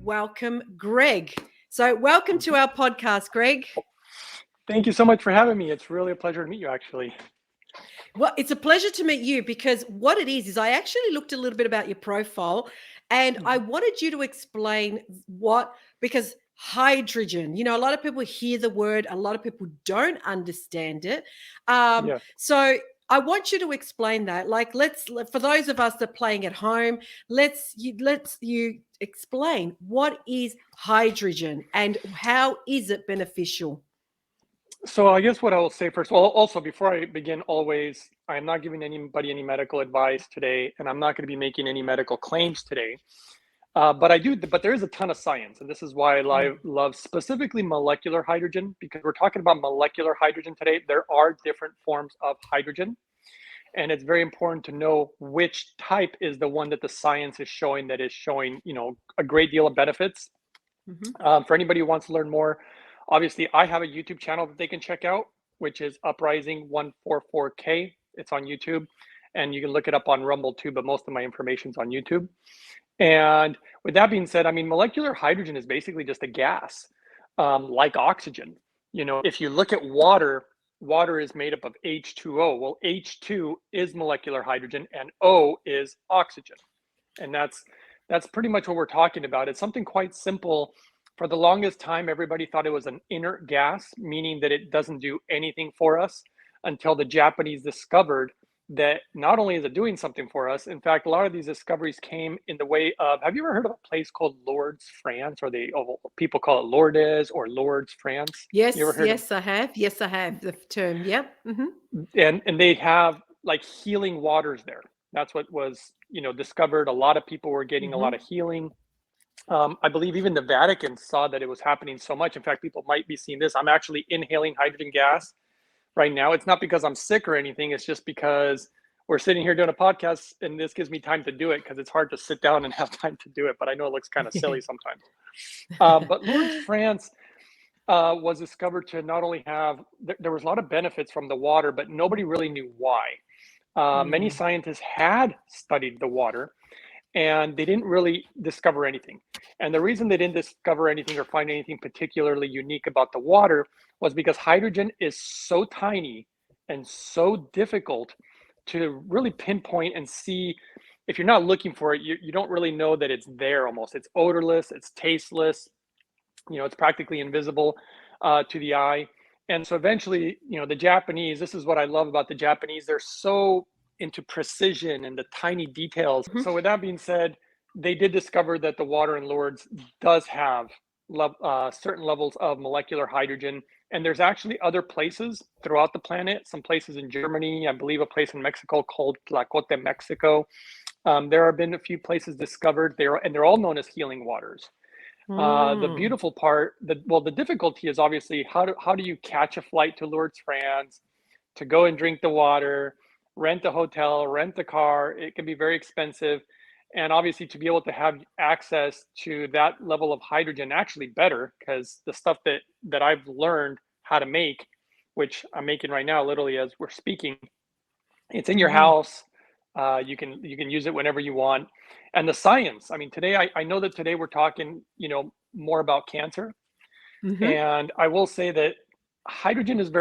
welcome Greg. So welcome to our podcast, Greg. Thank you so much for having me. It's really a pleasure to meet you, actually. Well, it's a pleasure to meet you because what it is I actually looked a little bit about your profile and I wanted you to explain because hydrogen, a lot of people hear the word, a lot of people don't understand it. Yeah. So I want you to explain that. Like, for those of us that are playing at home, let's you explain what is hydrogen and how is it beneficial? So I guess what I will say first, well, also before I begin, always, I'm not giving anybody any medical advice today, and I'm not going to be making any medical claims today. But there is a ton of science, and this is why I love specifically molecular hydrogen, because we're talking about molecular hydrogen today. There are different forms of hydrogen, and it's very important to know which type is the one that the science is showing that is showing, a great deal of benefits. For anybody who wants to learn more, obviously, I have a YouTube channel that they can check out, which is Uprising144K. It's on YouTube, and you can look it up on Rumble too, but most of my information is on YouTube. And with that being said, molecular hydrogen is basically just a gas, like oxygen. If you look at water, water is made up of H2O. Well, H2 is molecular hydrogen, and O is oxygen. And that's pretty much what we're talking about. It's something quite simple. For the longest time, everybody thought it was an inert gas, meaning that it doesn't do anything for us, until the Japanese discovered that not only is it doing something for us, in fact, a lot of these discoveries came in the way of, have you ever heard of a place called Lourdes, France, or people call it Lourdes or Lourdes, France? Yes, I have. Yes, I have the term. Yep. And they have like healing waters there. That's what was, discovered. A lot of people were getting a lot of healing. I believe even the Vatican saw that it was happening so much. In fact, people might be seeing this. I'm actually inhaling hydrogen gas right now. It's not because I'm sick or anything. It's just because we're sitting here doing a podcast, and this gives me time to do it, because it's hard to sit down and have time to do it. But I know it looks kind of silly sometimes. But Lourdes, France was discovered to not only have, there was a lot of benefits from the water, but nobody really knew why. Many scientists had studied the water, and they didn't really discover anything. And the reason they didn't discover anything or find anything particularly unique about the water was because hydrogen is so tiny and so difficult to really pinpoint and see. If you're not looking for it, you don't really know that it's there almost. It's odorless, it's tasteless, it's practically invisible to the eye. And so eventually, the Japanese, this is what I love about the Japanese, they're so into precision and the tiny details. So with that being said, they did discover that the water in Lourdes does have certain levels of molecular hydrogen. And there's actually other places throughout the planet, some places in Germany, I believe a place in Mexico called Tlacote, Mexico. There have been a few places discovered there, and they're all known as healing waters. The beautiful part, the difficulty is obviously how do you catch a flight to Lourdes, France, to go and drink the water, rent a hotel, rent a car. It can be very expensive. And obviously to be able to have access to that level of hydrogen, actually better, because the stuff that I've learned how to make, which I'm making right now, literally as we're speaking, it's in your house. You can use it whenever you want. And the science, today, I know that today we're talking, more about cancer. And I will say that hydrogen is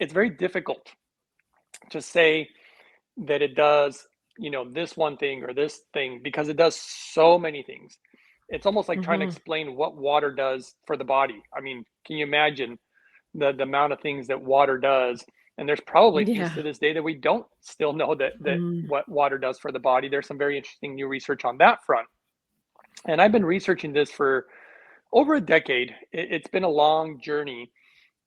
it's very difficult to say that it does, this one thing or this thing, because it does so many things. It's almost like trying to explain what water does for the body. Can you imagine the amount of things that water does? And there's probably things to this day that we don't still know that what water does for the body. There's some very interesting new research on that front. And I've been researching this for over a decade. It's been a long journey.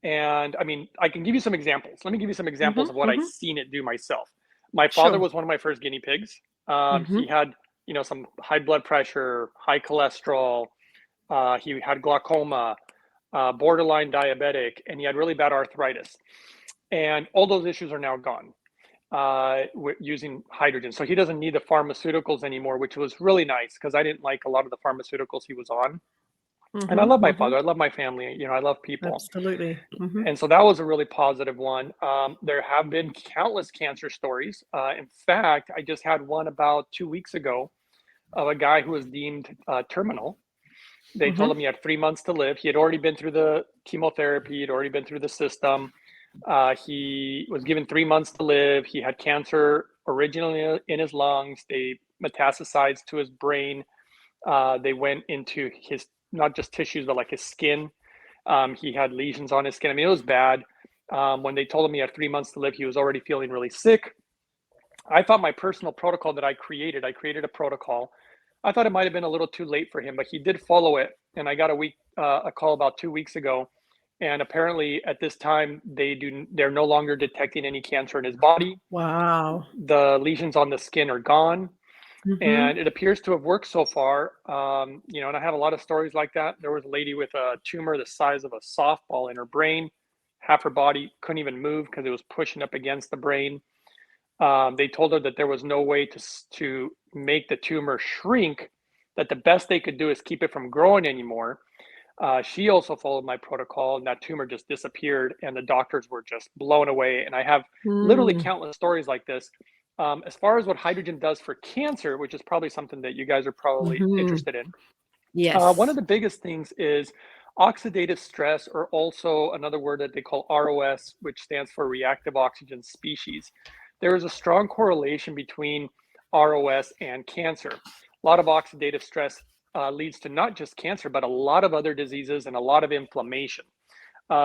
And I can give you some examples. Let me give you some examples of what I've seen it do myself. My father was one of my first guinea pigs. He had, some high blood pressure, high cholesterol. He had glaucoma, borderline diabetic, and he had really bad arthritis. And all those issues are now gone using hydrogen. So he doesn't need the pharmaceuticals anymore, which was really nice, because I didn't like a lot of the pharmaceuticals he was on. And I love my father. I love my family. I love people. Absolutely. And so that was a really positive one. There have been countless cancer stories. In fact, I just had one about 2 weeks ago of a guy who was deemed terminal. They told him he had 3 months to live. He had already been through the chemotherapy. He'd already been through the system. He was given 3 months to live. He had cancer originally in his lungs. They metastasized to his brain. They went into his, not just tissues, but like his skin. He had lesions on his skin. I mean, it was bad. When they told him he had 3 months to live, he was already feeling really sick. I thought my personal protocol that I created a protocol. I thought it might have been a little too late for him, but he did follow it. And I got a call about 2 weeks ago. And apparently at this time, they're no longer detecting any cancer in his body. Wow. The lesions on the skin are gone. And it appears to have worked so far. And I have a lot of stories like that. There was a lady with a tumor the size of a softball in her brain. Half her body couldn't even move because it was pushing up against the brain. They told her that there was no way to make the tumor shrink, that the best they could do is keep it from growing anymore. She also followed my protocol, and that tumor just disappeared, and the doctors were just blown away. And I have literally countless stories like this. As far as what hydrogen does for cancer, which is probably something that you guys are probably interested in. Yes. One of the biggest things is oxidative stress, or also another word that they call ROS, which stands for reactive oxygen species. There is a strong correlation between ROS and cancer. A lot of oxidative stress leads to not just cancer, but a lot of other diseases and a lot of inflammation.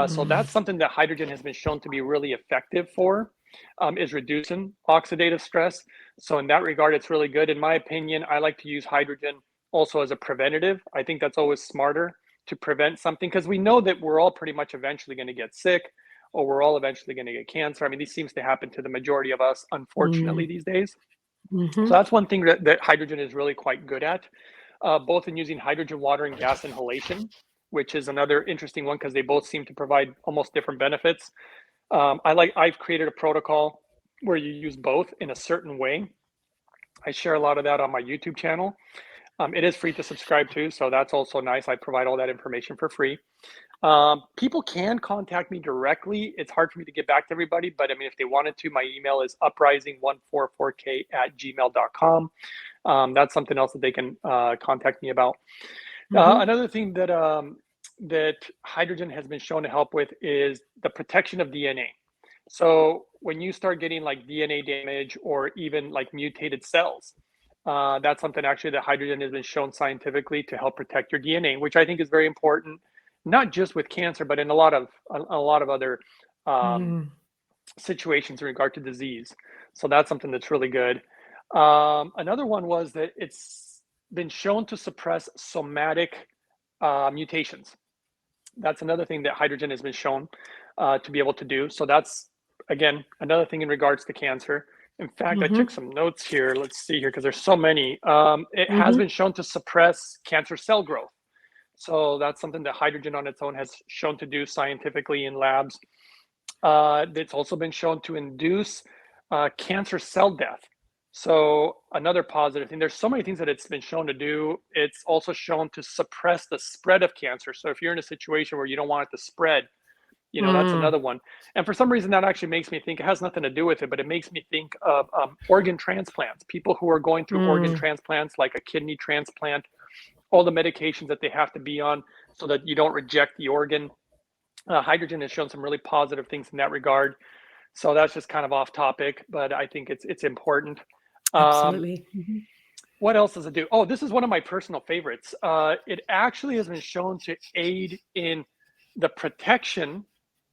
So that's something that hydrogen has been shown to be really effective for, is reducing oxidative stress. So in that regard, it's really good. In my opinion, I like to use hydrogen also as a preventative. I think that's always smarter to prevent something, because we know that we're all pretty much eventually going to get sick, or we're all eventually going to get cancer. I mean, this seems to happen to the majority of us, unfortunately, these days. So that's one thing that hydrogen is really quite good at, both in using hydrogen, water, and gas inhalation, which is another interesting one because they both seem to provide almost different benefits. I've created a protocol where you use both in a certain way. I share a lot of that on my YouTube channel. It is free to subscribe to, so that's also nice. I provide all that information for free. People can contact me directly. It's hard for me to get back to everybody, but I mean, if they wanted to, my email is uprising144k@gmail.com. That's something else that they can contact me about. Another thing that hydrogen has been shown to help with is the protection of DNA. So when you start getting like DNA damage or even like mutated cells, that's something actually that hydrogen has been shown scientifically to help protect your DNA, which I think is very important, not just with cancer, but in a lot of other situations in regard to disease. So that's something that's really good. Another one was that it's been shown to suppress somatic mutations. That's another thing that hydrogen has been shown to be able to do. So that's, again, another thing in regards to cancer. In fact, I took some notes here. Let's see here, because there's so many. It has been shown to suppress cancer cell growth. So that's something that hydrogen on its own has shown to do scientifically in labs. It's also been shown to induce cancer cell death. So another positive thing, there's so many things that it's been shown to do. It's also shown to suppress the spread of cancer. So if you're in a situation where you don't want it to spread, that's another one. And for some reason, that actually makes me think, it has nothing to do with it, but it makes me think of organ transplants. People who are going through organ transplants, like a kidney transplant, all the medications that they have to be on so that you don't reject the organ. Hydrogen has shown some really positive things in that regard. So that's just kind of off topic, but I think it's important. Absolutely. What else does it do? Oh, this is one of my personal favorites. It actually has been shown to aid in the protection,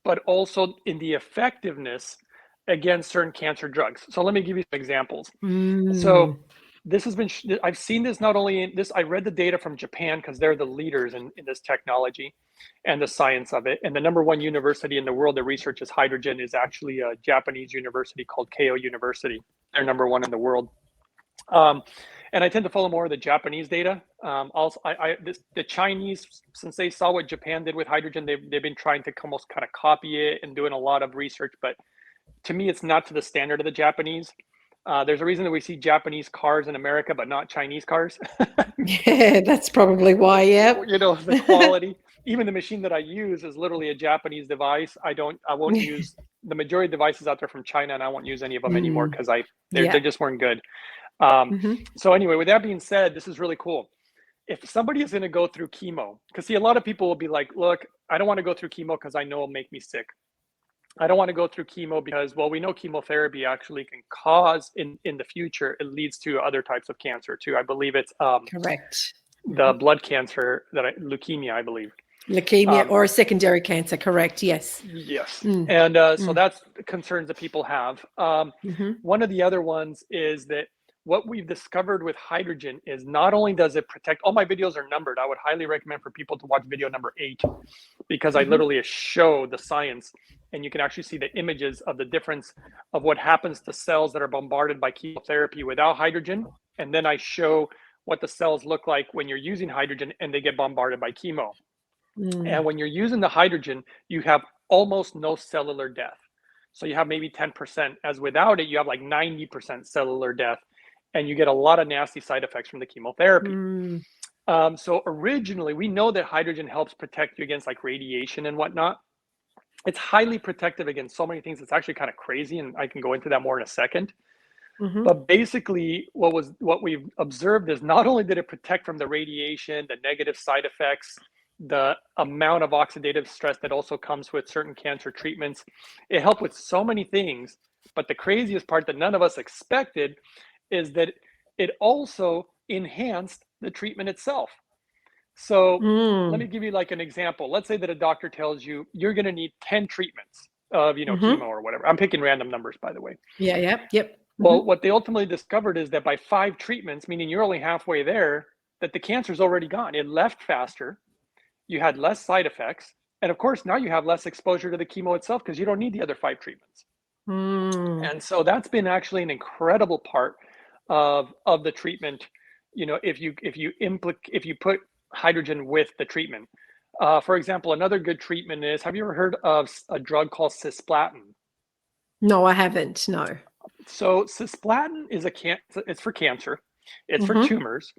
but also in the effectiveness against certain cancer drugs. So let me give you some examples. So this has been, I've seen this not only in this, I read the data from Japan because they're the leaders in this technology and the science of it. And the number one university in the world that researches hydrogen is actually a Japanese university called Keio University. They're number one in the world. And I tend to follow more of the Japanese data. Also, the Chinese, since they saw what Japan did with hydrogen, they've been trying to almost kind of copy it and doing a lot of research. But to me, it's not to the standard of the Japanese. There's a reason that we see Japanese cars in America, but not Chinese cars. Yeah, that's probably why. Yeah. The quality. Even the machine that I use is literally a Japanese device. I won't use the majority of devices out there from China, and I won't use any of them anymore because they just weren't good. So anyway, with that being said, this is really cool. if somebody is going to go through chemo, because see, a lot of people will be like, look, I don't want to go through chemo because I know it'll make me sick. I don't want to go through chemo because, well, we know chemotherapy actually can cause in the future, it leads to other types of cancer too. I believe it's Correct. the blood cancer leukemia, I believe. Leukemia or a secondary cancer, correct? Yes. Yes. Mm. And so that's concerns that people have. One of the other ones is that what we've discovered with hydrogen is not only does it protect, all my videos are numbered. I would highly recommend for people to watch video number 8 because I literally show the science and you can actually see the images of the difference of what happens to cells that are bombarded by chemotherapy without hydrogen. And then I show what the cells look like when you're using hydrogen and they get bombarded by chemo. And when you're using the hydrogen, you have almost no cellular death. So you have maybe 10%, as without it, you have like 90% cellular death, and you get a lot of nasty side effects from the chemotherapy. So originally, we know that hydrogen helps protect you against like radiation and whatnot. It's highly protective against so many things. It's actually kind of crazy, and I can go into that more in a second. But basically, what we've observed is not only did it protect from the radiation, the negative side effects, the amount of oxidative stress that also comes with certain cancer treatments, it helped with so many things. But the craziest part that none of us expected is that it also enhanced the treatment itself. So let me give you like an example. Let's say that a doctor tells you you're going to need 10 treatments of, chemo or whatever. I'm picking random numbers, by the way. Yep. Well, what they ultimately discovered is that by 5 treatments, meaning you're only halfway there, that the cancer's already gone. It left faster. You had less side effects. And of course, now you have less exposure to the chemo itself because you don't need the other 5 treatments. And so that's been actually an incredible part of the treatment. If you put hydrogen with the treatment. For example, another good treatment is, have you ever heard of a drug called cisplatin? No, I haven't. No. So cisplatin is it's for cancer. It's for tumors.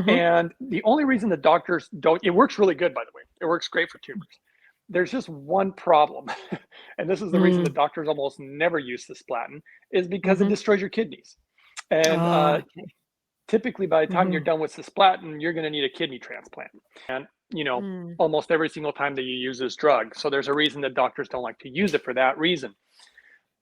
And the only reason the doctors don't, it works really good, by the way. It works great for tumors. There's just one problem. And this is the reason the doctors almost never use cisplatin, is because it destroys your kidneys. And typically by the time you're done with cisplatin, you're going to need a kidney transplant. And, almost every single time that you use this drug. So there's a reason that doctors don't like to use it for that reason.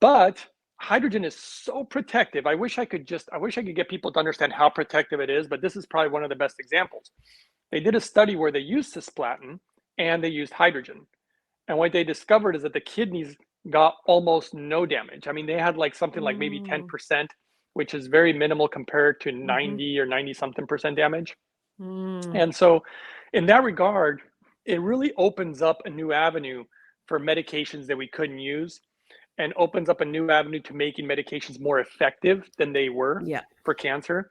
But hydrogen is so protective. I wish I could get people to understand how protective it is, but this is probably one of the best examples. They did a study where they used cisplatin and they used hydrogen. And what they discovered is that the kidneys got almost no damage. I mean, they had like something like maybe 10%, which is very minimal compared to 90 or 90 something percent damage. And so in that regard, it really opens up a new avenue for medications that we couldn't use, and opens up a new avenue to making medications more effective than they were for cancer.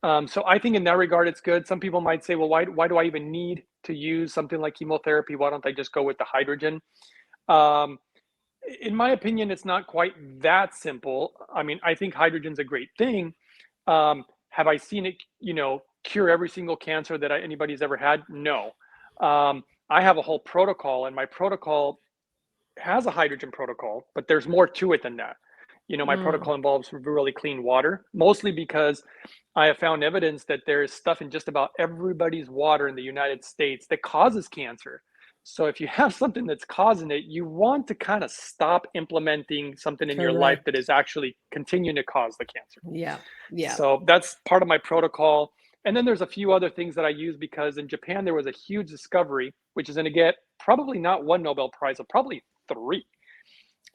So I think in that regard, it's good. Some people might say, well, why do I even need to use something like chemotherapy? Why don't I just go with the hydrogen? In my opinion, it's not quite that simple. I mean, I think hydrogen's a great thing. Have I seen it, cure every single cancer that anybody's ever had? No. I have a whole protocol, and my protocol has a hydrogen protocol, but there's more to it than that. My protocol involves really clean water, mostly because I have found evidence that there is stuff in just about everybody's water in the United States that causes cancer. So if you have something that's causing it, you want to kind of stop implementing something in your life that is actually continuing to cause the cancer. Yeah. So that's part of my protocol. And then there's a few other things that I use, because in Japan, there was a huge discovery, which is going to get probably not 1 Nobel Prize, but probably 3.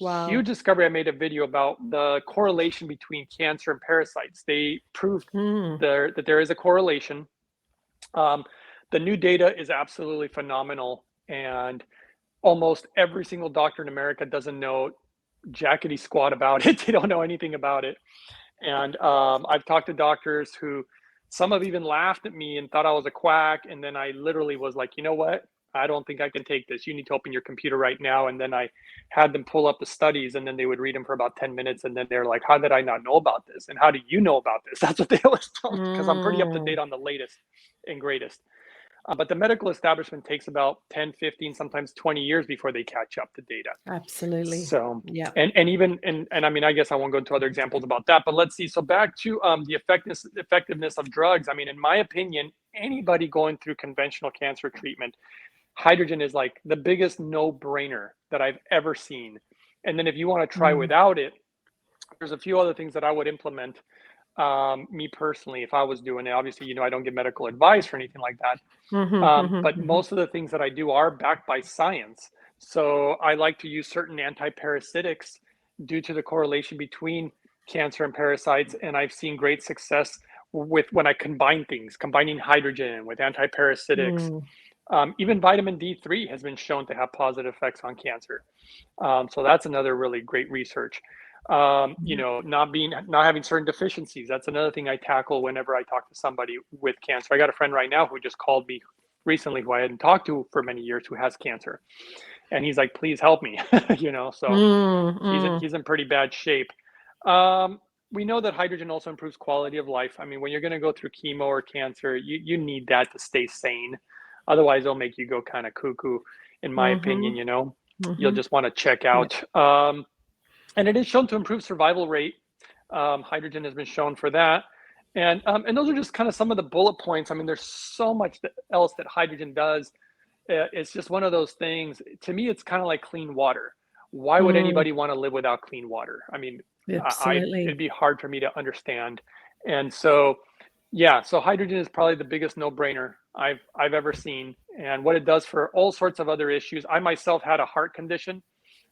Wow. Huge discovery. I made a video about the correlation between cancer and parasites. They proved that there is a correlation. The new data is absolutely phenomenal, and almost every single doctor in America doesn't know jackety squat about it. They don't know anything about it. And I've talked to doctors who, some have even laughed at me and thought I was a quack. And then I literally was like, you know what? I don't think I can take this. You need to open your computer right now. And then I had them pull up the studies, and then they would read them for about 10 minutes. And then they're like, how did I not know about this? And how do you know about this? That's what they always tell me, because I'm pretty up to date on the latest and greatest. But the medical establishment takes about 10, 15, sometimes 20 years before they catch up to data. Absolutely. So, Yeah. and even, and I mean, I guess I won't go into other examples about that, but let's see. So back to the effectiveness of drugs. I mean, in my opinion, anybody going through conventional cancer treatment, hydrogen is like the biggest no-brainer that I've ever seen. And then if you want to try Mm. without it, there's a few other things that I would implement. Me personally, if I was doing it, obviously, I don't give medical advice or anything like that. But most of the things that I do are backed by science. So I like to use certain antiparasitics due to the correlation between cancer and parasites. And I've seen great success with when I combine things, combining hydrogen with antiparasitics. Mm. Even vitamin D3 has been shown to have positive effects on cancer. So that's another really great research. Not having certain deficiencies. That's another thing I tackle whenever I talk to somebody with cancer. I got a friend right now who just called me recently, who I hadn't talked to for many years, who has cancer, and he's like, "Please help me," So he's in pretty bad shape. We know that hydrogen also improves quality of life. I mean, when you're going to go through chemo or cancer, you need that to stay sane. Otherwise, it'll make you go kind of cuckoo, in my opinion. You'll just want to check out. And it is shown to improve survival rate. Hydrogen has been shown for that. And those are just kind of some of the bullet points. I mean, there's so much else that hydrogen does. It's just one of those things. To me, it's kind of like clean water. Why would anybody want to live without clean water? I mean, Absolutely. it'd be hard for me to understand. And so, yeah, so hydrogen is probably the biggest no-brainer I've ever seen. And what it does for all sorts of other issues. I myself had a heart condition.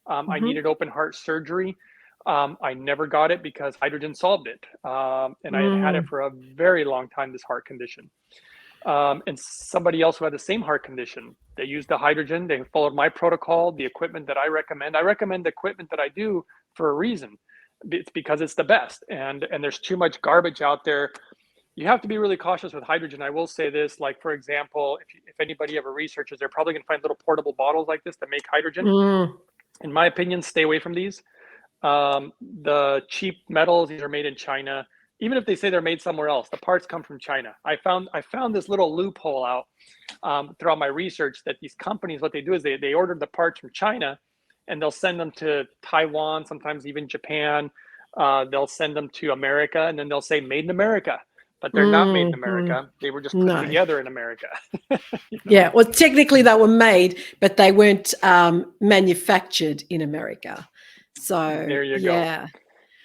I needed open heart surgery. I never got it because hydrogen solved it. And I had it for a very long time, this heart condition. And somebody else who had the same heart condition, they used the hydrogen, they followed my protocol, the equipment that I recommend. I recommend the equipment that I do for a reason. It's because it's the best. And there's too much garbage out there. You have to be really cautious with hydrogen. I will say this, like, for example, if anybody ever researches, they're probably going to find little portable bottles like this that make hydrogen. In my opinion, stay away from these. The cheap metals, these are made in China. Even if they say they're made somewhere else, the parts come from China. I found this little loophole out throughout my research that these companies, what they do is they order the parts from China, and they'll send them to Taiwan, sometimes even Japan. They'll send them to America, and then they'll say made in America. But they're not made in America. They were just put together in America. Yeah, well, technically they were made, but they weren't manufactured in America. So there you go.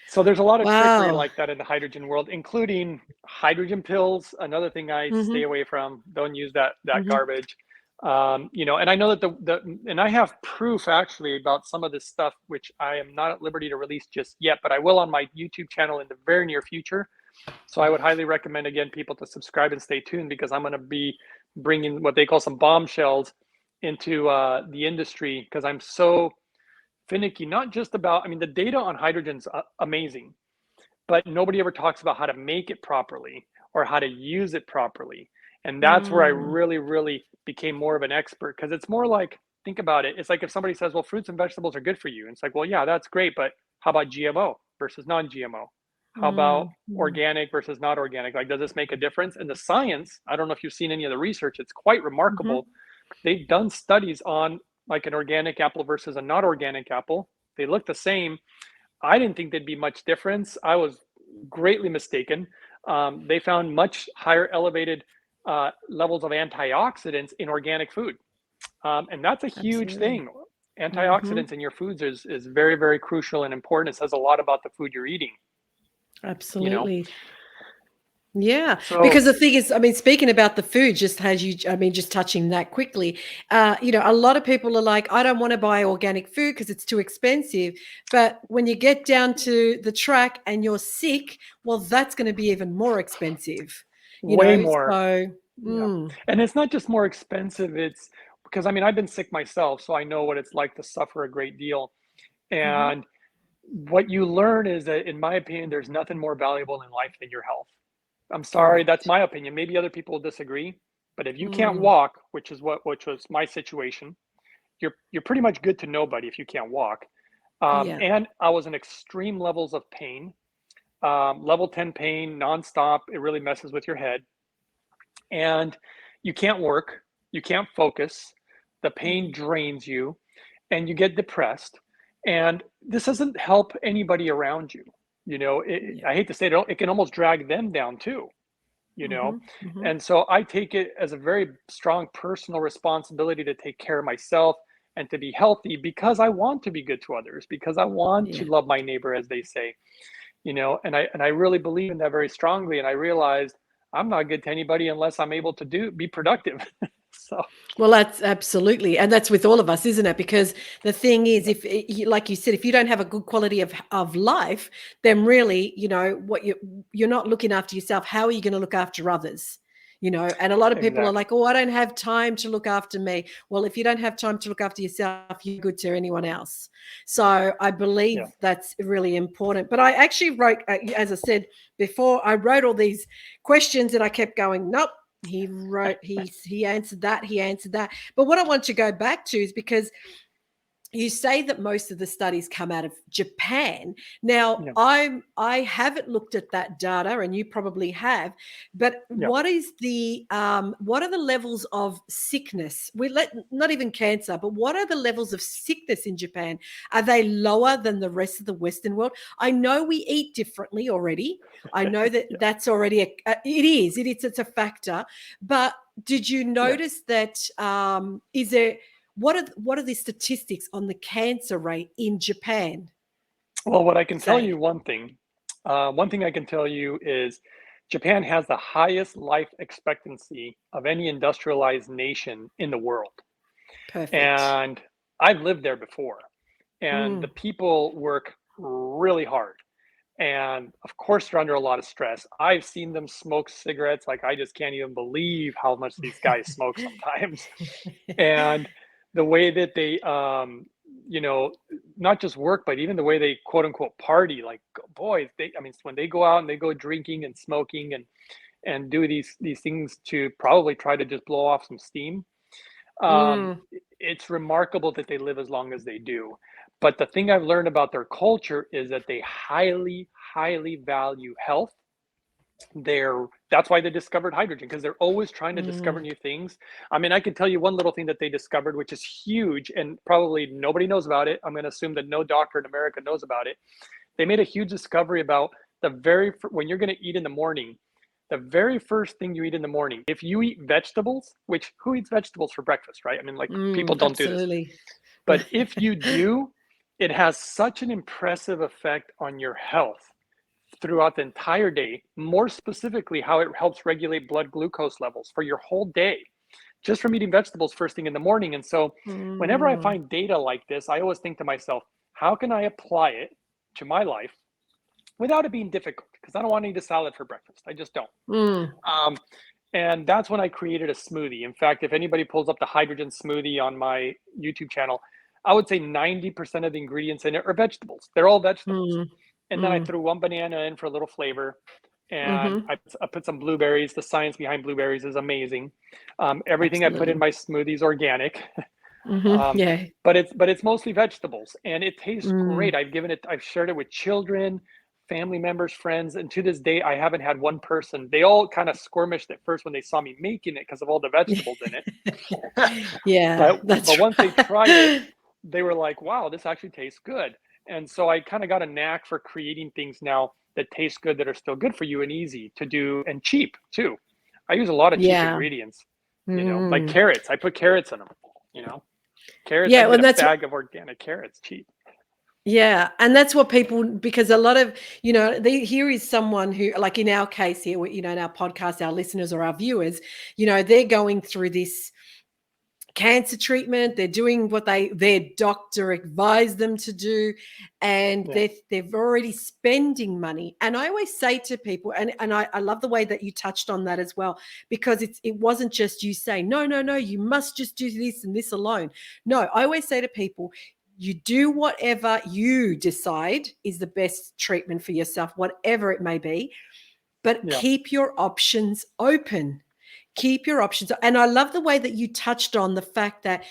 So there's a lot of trickery like that in the hydrogen world, including hydrogen pills. Another thing I stay away from. Don't use that garbage. And I know that and I have proof actually about some of this stuff, which I am not at liberty to release just yet, but I will on my YouTube channel in the very near future. So I would highly recommend, again, people to subscribe and stay tuned, because I'm going to be bringing what they call some bombshells into the industry, because I'm so finicky, not just about, I mean, the data on hydrogen's amazing, but nobody ever talks about how to make it properly or how to use it properly. And that's where I really, really became more of an expert, because it's more like, think about it. It's like if somebody says, well, fruits and vegetables are good for you. And it's like, well, yeah, that's great. But how about GMO versus non-GMO? How about organic versus not organic? Like, does this make a difference? And the science, I don't know if you've seen any of the research, it's quite remarkable. They've done studies on like an organic apple versus a not organic apple. They look the same. I didn't think there'd be much difference. I was greatly mistaken. They found much higher elevated levels of antioxidants in organic food. And that's a huge thing. Antioxidants in your foods is very, very crucial and important. It says a lot about the food you're eating. Absolutely. Yeah, So, because the thing is, I mean, speaking about the food, just touching that quickly, a lot of people are like, I don't want to buy organic food because it's too expensive. But when you get down to the track and you're sick, well, that's going to be even more expensive. Way more. So, And it's not just more expensive. It's because, I mean, I've been sick myself, so I know what it's like to suffer a great deal. And what you learn is that, in my opinion, there's nothing more valuable in life than your health. I'm sorry, that's my opinion. Maybe other people will disagree, but if you can't walk, which was my situation, you're pretty much good to nobody if you can't walk. And I was in extreme levels of pain, level 10 pain, nonstop. It really messes with your head. And you can't work, you can't focus, the pain drains you, and you get depressed. And this doesn't help anybody around you. Yeah. I hate to say it, it can almost drag them down too, you know? Mhm. Mhm. And so I take it as a very strong personal responsibility to take care of myself and to be healthy because I want to be good to others, because I want to Yeah. love my neighbor, as they say, and I really believe in that very strongly. And I realized I'm not good to anybody unless I'm able to be productive. So Well, that's absolutely, and that's with all of us, isn't it? Because the thing is, yeah, like you said, if you don't have a good quality of life, then really, what you're not looking after yourself. How are you going to look after others? And a lot of people are exactly. like, "Oh, I don't have time to look after me." Well, if you don't have time to look after yourself, you're good to anyone else. So I Yeah. believe that's really important. But I actually wrote, as I said before, I wrote all these questions, and I kept going, "Nope." He answered that, he answered that. But what I want to go back to is because you say that most of the studies come out of Japan. Now, Yeah. I haven't looked at that data, and you probably have. But Yeah. what are the levels of sickness? Not even cancer, but what are the levels of sickness in Japan? Are they lower than the rest of the Western world? I know we eat differently already. I know that Yeah. that's already it's a factor. But did you Yeah. notice that? Is there what are the statistics on the cancer rate in Japan? Well, what I can tell Say. you one thing I can tell you is Japan has the highest life expectancy of any industrialized nation in the world. Perfect. And I've lived there before, and the Mm. people work really hard. And of course, they're under a lot of stress. I've seen them smoke cigarettes. Like, I just can't even believe how much these guys smoke sometimes. And the way that they, you know, not just work, but even the way they quote unquote party, like, boys, I mean, when they go out and they go drinking and smoking and do these things to probably try to just blow off some steam, Mm. it's remarkable that they live as long as they do. But the thing I've learned about their culture is that they highly, highly value health. That's why they discovered hydrogen, because they're always trying to discover Mm. new things. I mean, I can tell you one little thing that they discovered, which is huge, and probably nobody knows about it. I'm going to assume that no doctor in America knows about it. They made a huge discovery about when you're going to eat in the morning, the very first thing you eat in the morning, if you eat vegetables, which who eats vegetables for breakfast, right? I mean, like, people Mm. don't do this. Absolutely. But if you do, it has such an impressive effect on your health throughout the entire day, more specifically, how it helps regulate blood glucose levels for your whole day, just from eating vegetables first thing in the morning. And so, whenever I Mm. find data like this, I always think to myself, how can I apply it to my life without it being difficult? Because I don't want to eat a salad for breakfast. I just don't. Mm. Um, and that's when I created a smoothie. In fact, if anybody pulls up the hydrogen smoothie on my YouTube channel, I would say 90% of the ingredients in it are vegetables. They're all vegetables. Mm. And then I Mm. threw one banana in for a little flavor. And Mm-hmm. I put some blueberries. The science behind blueberries is amazing. Everything I put in Absolutely. my smoothie is organic. Mm-hmm. um, Yeah. but it's mostly vegetables, and it tastes great. Mm. I've shared it with children, family members, friends, and to this day I haven't had one person. They all kind of squirmished at first when they saw me making it because of all the vegetables in it. Yeah, but that's once they tried it, right. they were like, wow, this actually tastes good. And so I kind of got a knack for creating things now that taste good, that are still good for you and easy to do and cheap too. I use a lot of cheap Yeah. ingredients, like Mm. carrots. I put carrots in them, you know, carrots. I Yeah, can well, get a that's bag of organic carrots cheap. yeah, and that's what people, because a lot of, here is someone who, like in our case here, in our podcast, our listeners or our viewers, they're going through this cancer treatment. They're doing what their doctor advised them to do, and Yeah. they're already spending money. And I always say to people, and I love the way that you touched on that as well, because it wasn't just you saying, no, no, no, you must just do this and this alone. No, I always say to people, you do whatever you decide is the best treatment for yourself, whatever it may be, but Yeah. keep your options open. Keep your options. And I love the way that you touched on the fact that,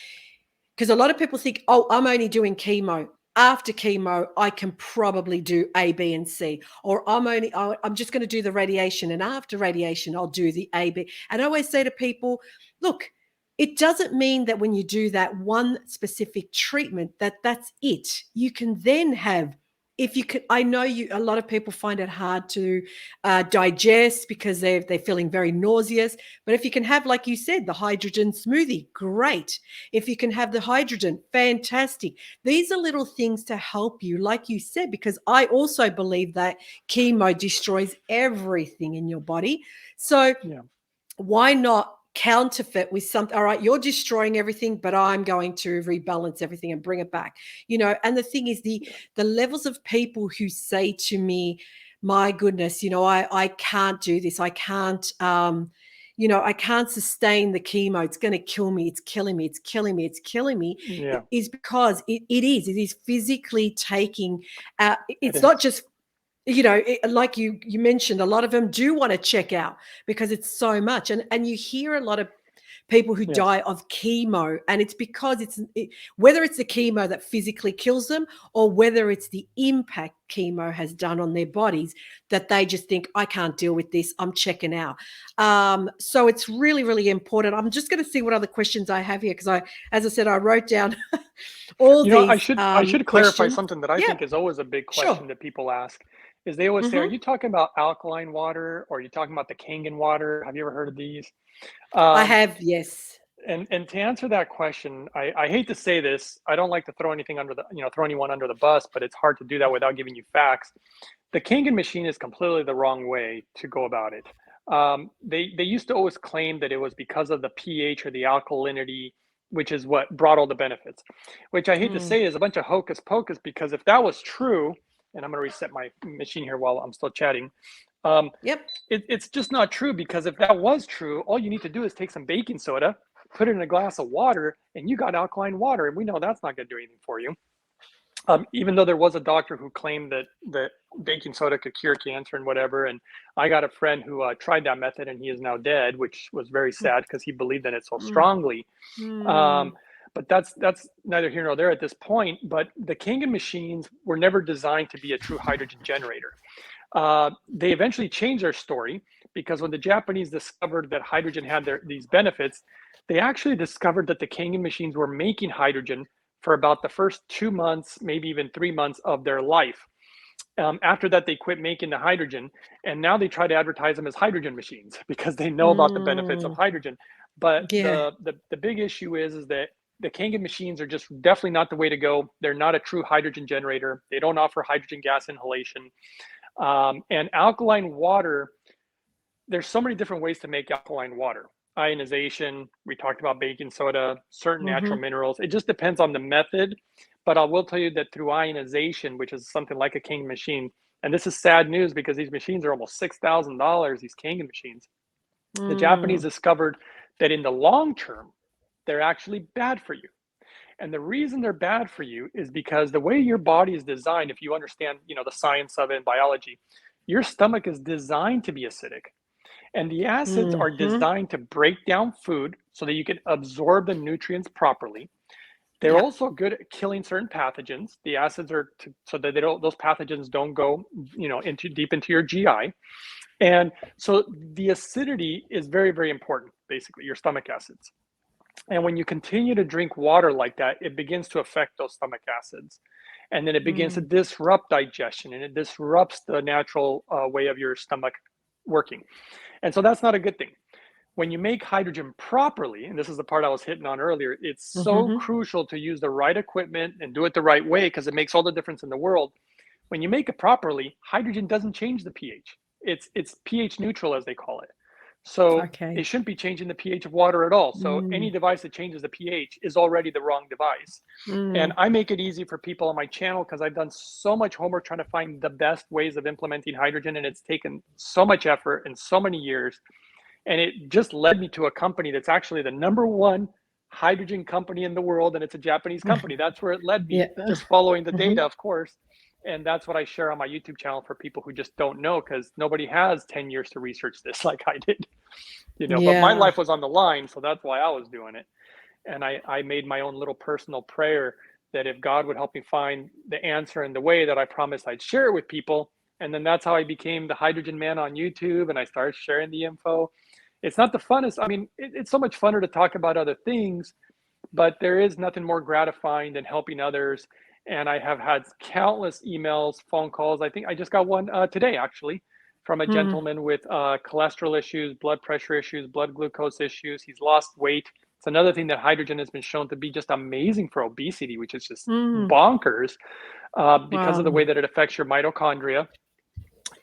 because a lot of people think, oh, I'm only doing chemo. after chemo, I can probably do A, B, and C, or I'm just going to do the radiation, and after radiation, I'll do the A, B. And I always say to people, look, it doesn't mean that when you do that one specific treatment that's it. You can then have, if you could, I know a lot of people find it hard to digest because they're feeling very nauseous. But if you can have, like you said, the hydrogen smoothie, great. If you can have the hydrogen, fantastic. These are little things to help you, like you said, because I also believe that chemo destroys everything in your body. So Yeah. why not counterfeit with something? All right, you're destroying everything, but I'm going to rebalance everything and bring it back. And the thing is, the levels of people who say to me, my goodness, I can't do this, I can't I can't sustain the chemo, it's going to kill me, it's killing me, it's killing me, it's killing me, Yeah. is because it is physically taking It it's not is. just like you mentioned, a lot of them do want to check out because it's so much. And you hear a lot of people who Yes. die of chemo, and it's because whether it's the chemo that physically kills them, or whether it's the impact chemo has done on their bodies, that they just think, I can't deal with this, I'm checking out. So it's really, really important. I'm just going to see what other questions I have here, because as I said, I wrote down all I these should clarify questions. something that I Yeah, think is always a big sure. question that people ask. Is they always say, "Are Hmm. you talking about alkaline water, or are you talking about the Kangen water? Have you ever heard of these?" I Um, have, yes. and to answer that question, I hate to say this. I don't like to throw anything throw anyone under the bus, but it's hard to do that without giving you facts. The Kangen machine is completely the wrong way to go about it. They used to always claim that it was because of the pH or the alkalinity, which is what brought all the benefits. Which I hate to Mm. say is a bunch of hocus pocus, because if that was true, and I'm going to reset my machine here while I'm still chatting. Um, Yep. it's just not true, because if that was true, all you need to do is take some baking soda, put it in a glass of water, and you got alkaline water. And we know that's not going to do anything for you. Even though there was a doctor who claimed that baking soda could cure cancer and whatever, and I got a friend who tried that method, and he is now dead, which was very sad because he believed in it so Mm. strongly. Um, Mm. but that's neither here nor there at this point. But the Kangen machines were never designed to be a true hydrogen generator. They eventually changed their story, because when the Japanese discovered that hydrogen had these benefits, they actually discovered that the Kangen machines were making hydrogen for about the first 2 months, maybe even 3 months of their life. After that, they quit making the hydrogen, and now they try to advertise them as hydrogen machines because they know about the benefits of Mm. hydrogen. But Yeah. the big issue is that the Kangen machines are just definitely not the way to go. They're not a true hydrogen generator. They don't offer hydrogen gas inhalation. And alkaline water, there's so many different ways to make alkaline water. Ionization, we talked about baking soda, certain natural Mhm. minerals. It just depends on the method. But I will tell you that through ionization, which is something like a Kangen machine, and this is sad news because these machines are almost $6,000, these Kangen machines. The Japanese Mm. discovered that in the long term, they're actually bad for you. And the reason they're bad for you is because the way your body is designed, if you understand, the science of it and biology, your stomach is designed to be acidic. And the acids are Mhm. designed to break down food so that you can absorb the nutrients properly. They're Yep. also good at killing certain pathogens. The acids are so that those pathogens don't go, into deep into your GI. And so the acidity is very, very important, basically, your stomach acids. And when you continue to drink water like that, it begins to affect those stomach acids. And then it begins to Mm. disrupt digestion, and it disrupts the natural way of your stomach working. And so that's not a good thing. When you make hydrogen properly, and this is the part I was hitting on earlier, it's so Mhm. crucial to use the right equipment and do it the right way, because it makes all the difference in the world. When you make it properly, hydrogen doesn't change the pH. It's pH neutral, as they call it. So Okay. it shouldn't be changing the pH of water at all. So any Mm. device that changes the pH is already the wrong device. And Mm. I make it easy for people on my channel because I've done so much homework trying to find the best ways of implementing hydrogen, and it's taken so much effort and so many years. And it just led me to a company that's actually the number one hydrogen company in the world, and it's a Japanese company. That's where it led Yeah. me, just following the data, Mhm. of course. And that's what I share on my YouTube channel for people who just don't know, because nobody has 10 years to research this like I did. But my Yeah. life was on the line, so that's why I was doing it. And I made my own little personal prayer that if God would help me find the answer in the way that I promised I'd share it with people. And then that's how I became the Hydrogen Man on YouTube, and I started sharing the info. It's not the funnest. I mean, it's so much funner to talk about other things, but there is nothing more gratifying than helping others. And I have had countless emails, phone calls. I think I just got one today, actually, from a Mm. gentleman with cholesterol issues, blood pressure issues, blood glucose issues. He's lost weight. It's another thing that hydrogen has been shown to be just amazing for obesity, which is just Mm. bonkers because of the way Wow. that it affects your mitochondria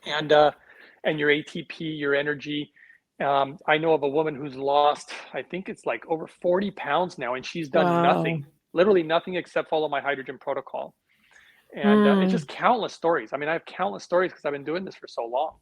and your ATP, your energy. I know of a woman who's lost, I think it's like over 40 pounds now, and she's done Wow. nothing, literally nothing except follow my hydrogen protocol. And it's Mm. just countless stories. I mean, I have countless stories because I've been doing this for so long.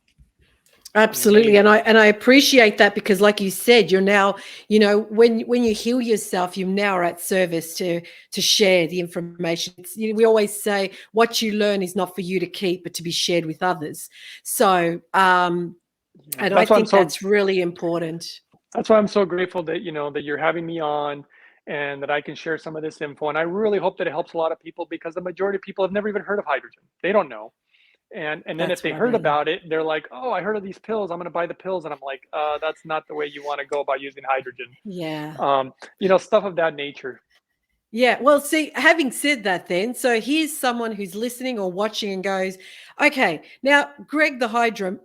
Absolutely. Amazing. And I appreciate that, because like you said, you're now, when you heal yourself, you now are at service to share the information. We always say what you learn is not for you to keep, but to be shared with others. So Yeah, and I that's why I'm think so that's really important. that's why I'm so grateful that that you're having me on and that I can share some of this info. And I really hope that it helps a lot of people, because the majority of people have never even heard of hydrogen. They don't know. And then if That's they heard right. about it, they're like, "Oh, I heard of these pills. I'm going to buy the pills." And I'm like, "That's not the way you want to go about using hydrogen." Yeah. Stuff of that nature. Yeah. Well, see, having said that, then, so here's someone who's listening or watching and goes, okay, now Greg, the hydrogen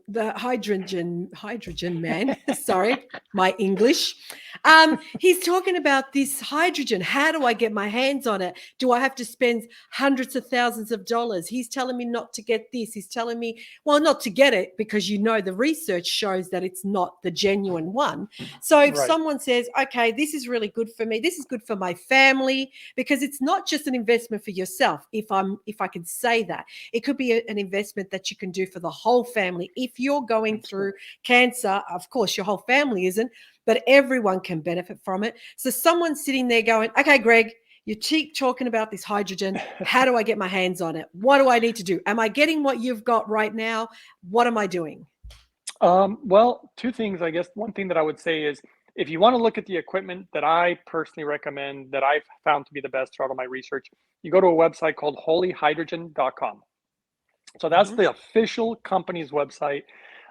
man, sorry, my English. He's talking about this hydrogen. How do I get my hands on it? Do I have to spend hundreds of thousands of dollars? He's telling me not to get this. He's telling me, well, not to get it, because the research shows that it's not the genuine one. So if Right. someone says, okay, this is really good for me, this is good for my family, because it's not just an investment for yourself. If I can say that, it could be an investment that you can do for the whole family. If you're going through Absolutely. cancer, of course your whole family isn't, but everyone can benefit from it. So someone's sitting there going, okay, Greg, you keep talking about this hydrogen. How do I get my hands on it? What do I need to do? Am I getting what you've got right now? What am I doing? Well, two things, I guess. One thing that I would say is, if you want to look at the equipment that I personally recommend, that I've found to be the best throughout all my research, you go to a website called holyhydrogen.com. So that's Mhm. the official company's website.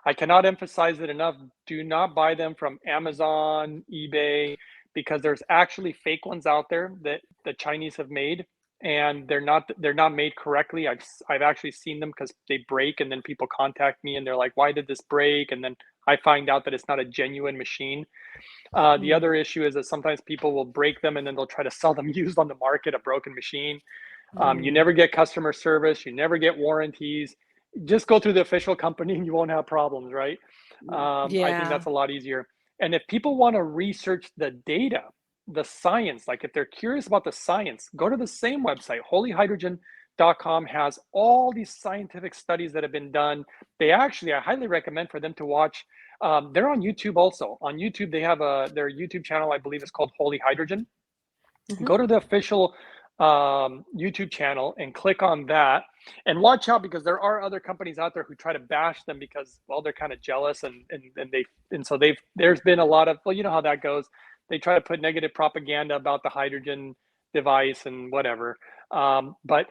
I cannot emphasize it enough. Do not buy them from Amazon, eBay, because there's actually fake ones out there that the Chinese have made, and they're not made correctly. I've actually seen them because they break, and then people contact me and they're like, "Why did this break?" And then I find out that it's not a genuine machine. The Mm. other issue is that sometimes people will break them and then they'll try to sell them used on the market, a broken machine. You Mm. never get customer service. You never get warranties. Just go through the official company and you won't have problems, right? I think Yeah. that's a lot easier. And if people want to research the data, the science, like if they're curious about the science, go to the same website. Holyhydrogen.com has all these scientific studies that have been done. I highly recommend for them to watch. They're on YouTube also. On YouTube, they have their YouTube channel, I believe, is called Holy Hydrogen. Go Mhm. to the official YouTube channel and click on that, and watch out, because there are other companies out there who try to bash them because, well, they're kind of jealous, and so there's been a lot of, well, you know how that goes. They try to put negative propaganda about the hydrogen device and whatever. But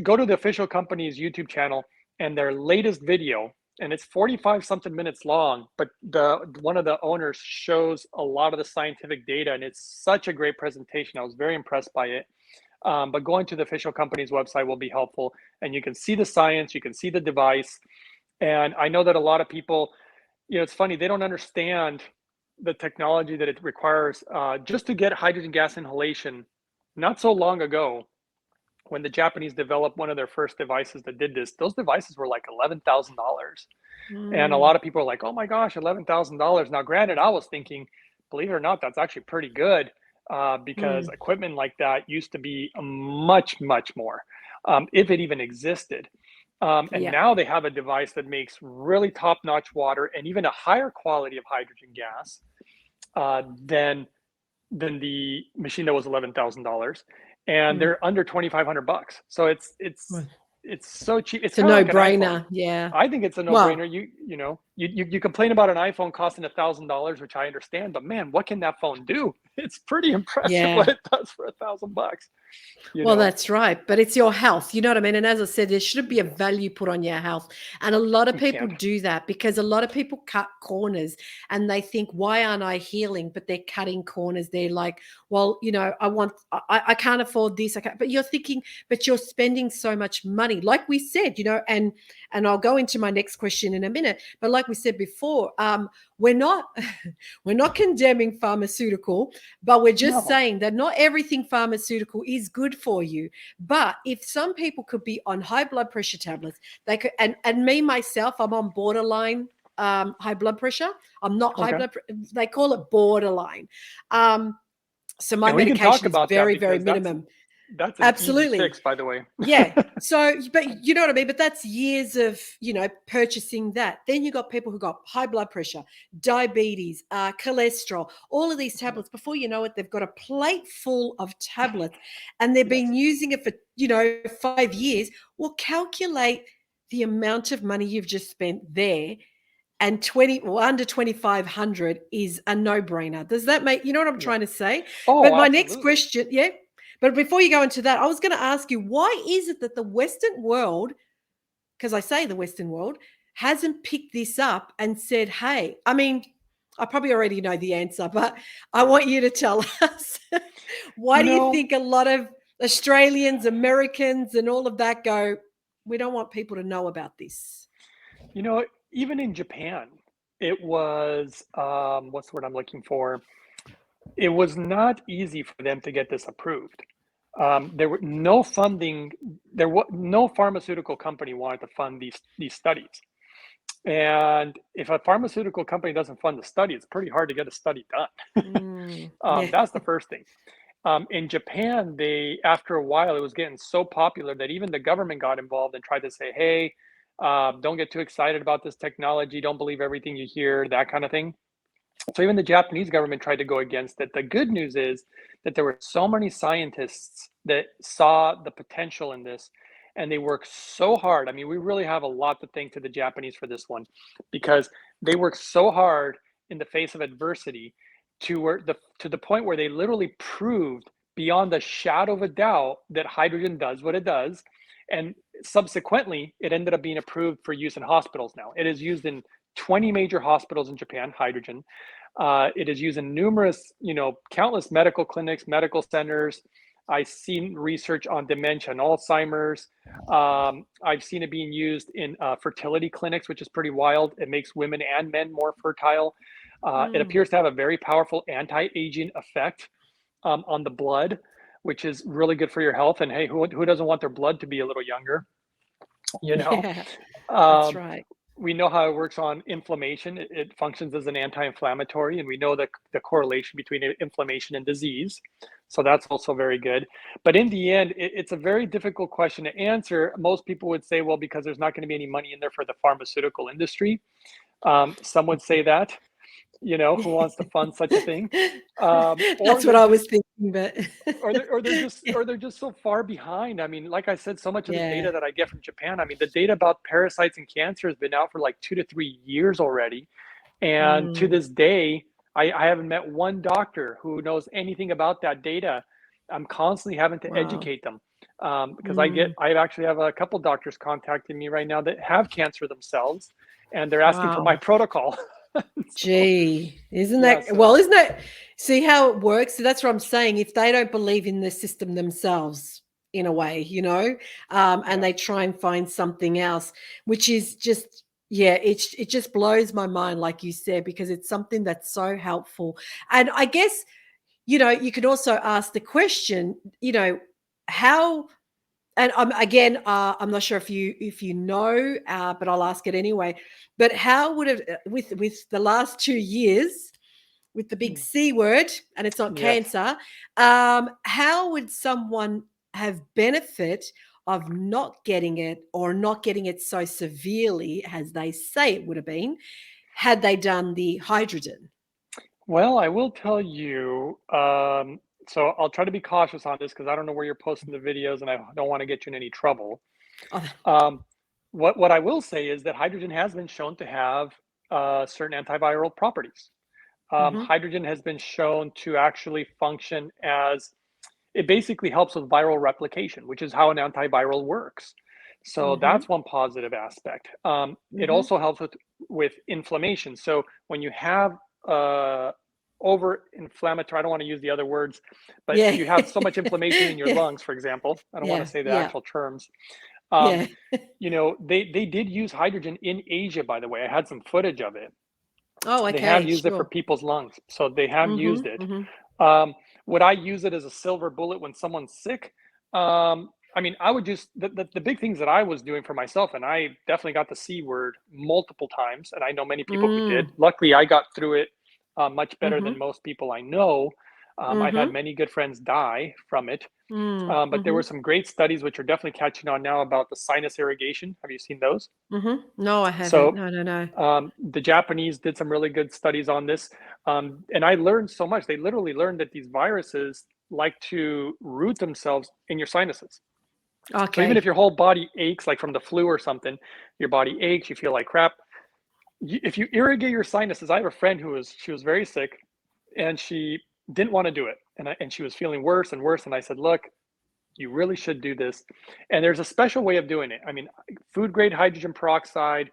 go to the official company's YouTube channel, and their latest video, and it's 45 something minutes long, but the one of the owners shows a lot of the scientific data, and it's such a great presentation. I was very impressed by it. But going to the official company's website will be helpful, and you can see the science, you can see the device. And I know that a lot of people, it's funny, they don't understand the technology that it requires just to get hydrogen gas inhalation. Not so long ago, when the Japanese developed one of their first devices that did this, those devices were like $11,000. And a Mm. lot of people are like, "Oh my gosh, $11,000." Now, granted, I was thinking, believe it or not, that's actually pretty good, because Mm. equipment like that used to be much, much more, if it even existed. And Yeah. now they have a device that makes really top-notch water and even a higher quality of hydrogen gas uh, than than the machine that was $11,000, and Mm. they're under 2,500 bucks. So it's Well, it's so cheap. It's it's a kind of like an iPhone. no-brainer. Yeah. I think it's a Well, no-brainer. You know. you complain about an iPhone costing $1,000, which I understand, but man, what can that phone do? It's pretty impressive what Yeah. it does for $1,000, you Well, know? that's right. But it's your health. You know what I mean? And as I said, there should be a Yes, value put on your health. And a lot of you people can't. do that because a lot of people cut corners and they think, why aren't I healing? But they're cutting corners. They're like, well, I can't afford this. I can't. But you're thinking, but you're spending so much money. Like we said, and I'll go into my next question in a minute. But like we said before, we're not we're not condemning pharmaceutical, but we're just No. saying that not everything pharmaceutical is good for you. But if some people could be on high blood pressure tablets, they could, and me myself, I'm on borderline high blood pressure. I'm not high Okay. blood. They call it borderline. Um, so my And we can talk medication is about that very, very because minimum. that's an easy Absolutely. fix, by the way. Yeah. So, but you know what I mean? But that's years of, purchasing that. Then you got people who got high blood pressure, diabetes, cholesterol, all of these Mhm. tablets. Before you know it, they've got a plate full of tablets and they've Yes. been using it for, 5 years. Well, calculate the amount of money you've just spent there. And 20 or under 2,500 is a no-brainer. Does that make, you know what I'm Yeah. trying to say? Oh, But my next absolutely. question, yeah. But before you go into that, I was going to ask you, why is it that the Western world, because I say the Western world, hasn't picked this up and said, hey, I mean, I probably already know the answer, but I want you to tell us. Why You do you know, think a lot of Australians, Americans, and all of that go, we don't want people to know about this? you know, even in Japan, it was what's the word I'm looking for? It was not easy for them to get this approved. There were no funding. There was no pharmaceutical company wanted to fund these studies. And if a pharmaceutical company doesn't fund the study, it's pretty hard to get a study done. Yeah. That's the first thing. In Japan, after a while, it was getting so popular that even the government got involved and tried to say, "Hey, don't get too excited about this technology. Don't believe everything you hear," that kind of thing. So even the Japanese government tried to go against it. The good news is that there were so many scientists that saw the potential in this and they worked so hard. I mean, we really have a lot to thank to the Japanese for this one because they worked so hard in the face of adversity to the point where they literally proved beyond a shadow of a doubt that hydrogen does what it does. And subsequently, it ended up being approved for use in hospitals now. It is used in 20 major hospitals in Japan, hydrogen. It is used in numerous, countless medical clinics, medical centers. I've seen research on dementia and Alzheimer's. I've seen it being used in fertility clinics, which is pretty wild. It makes women and men more fertile. It Mm. appears to have a very powerful anti-aging effect on the blood, which is really good for your health. And hey, who doesn't want their blood to be a little younger? You know, Yeah, that's um, right. we know how it works on inflammation. It functions as an anti-inflammatory, and we know the correlation between inflammation and disease. So that's also very good. But in the end, it's a very difficult question to answer. Most people would say, well, because there's not going to be any money in there for the pharmaceutical industry. Some would say that, who wants to fund such a thing? Or That's what they're I just was thinking, but yeah. or they're just so far behind. I mean, like I said, so much of the Yeah. data that I get from Japan, I mean, the data about parasites and cancer has been out for like 2 to 3 years already. And to Mm. this day, I haven't met one doctor who knows anything about that data. I'm constantly having to Wow. educate them because Mm. I actually have a couple doctors contacting me right now that have cancer themselves, and they're asking for my Wow. protocol. So Gee, isn't yeah, that so well, isn't that see how it works? So that's what I'm saying. If they don't believe in the system themselves, in a way, and yeah. they try and find something else, which is just, yeah, it just blows my mind, like you said, because it's something that's so helpful. And I guess, you could also ask the question, how and again, I'm not sure if you know, but I'll ask it anyway. But how would it with the last 2 years with the big Mm, C word, and it's not yes. cancer? How would someone have benefit of not getting it or not getting it so severely as they say it would have been had they done the hydrogen? Well, I will tell you, so I'll try to be cautious on this because I don't know where you're posting the videos and I don't want to get you in any trouble. Oh, Um, what I will say is that hydrogen has been shown to have certain antiviral properties. Mhm. Hydrogen has been shown to actually function as it basically helps with viral replication, which is how an antiviral works. So Mhm. that's one positive aspect. It Mhm. also helps with inflammation. So when you have over inflammatory, I don't want to use the other words, but Yeah. you have so much inflammation in your Yeah. lungs, for example. I don't want to Yeah. say the Yeah. actual terms. Um, Yeah. they did use hydrogen in Asia, by the way. I had some footage of it. Oh, They have okay, used it for sure. people's lungs, so they have used Mhm. it. Mhm. Would I use it as a silver bullet when someone's sick? I mean, I would just the big things that I was doing for myself, and I definitely got the C word multiple times, and I know many people who did. Mm. Luckily, I got through it much better than Mhm. most people I know. I've had Mhm. many good friends die from it, Mm. but there were Mhm. some great studies which are definitely catching on now about the sinus irrigation. Have you seen those? Mhm. No, I haven't. So No, no, no. the Japanese did some really good studies on this, and I learned so much. They literally learned that these viruses like to root themselves in your sinuses. So even if Okay. your whole body aches, like from the flu or something, your body aches, you feel like crap. If you irrigate your sinuses, I have a friend who was she was very sick, and she didn't want to do it, and she was feeling worse and worse. And I said, look, you really should do this. And there's a special way of doing it. I mean, food grade hydrogen peroxide,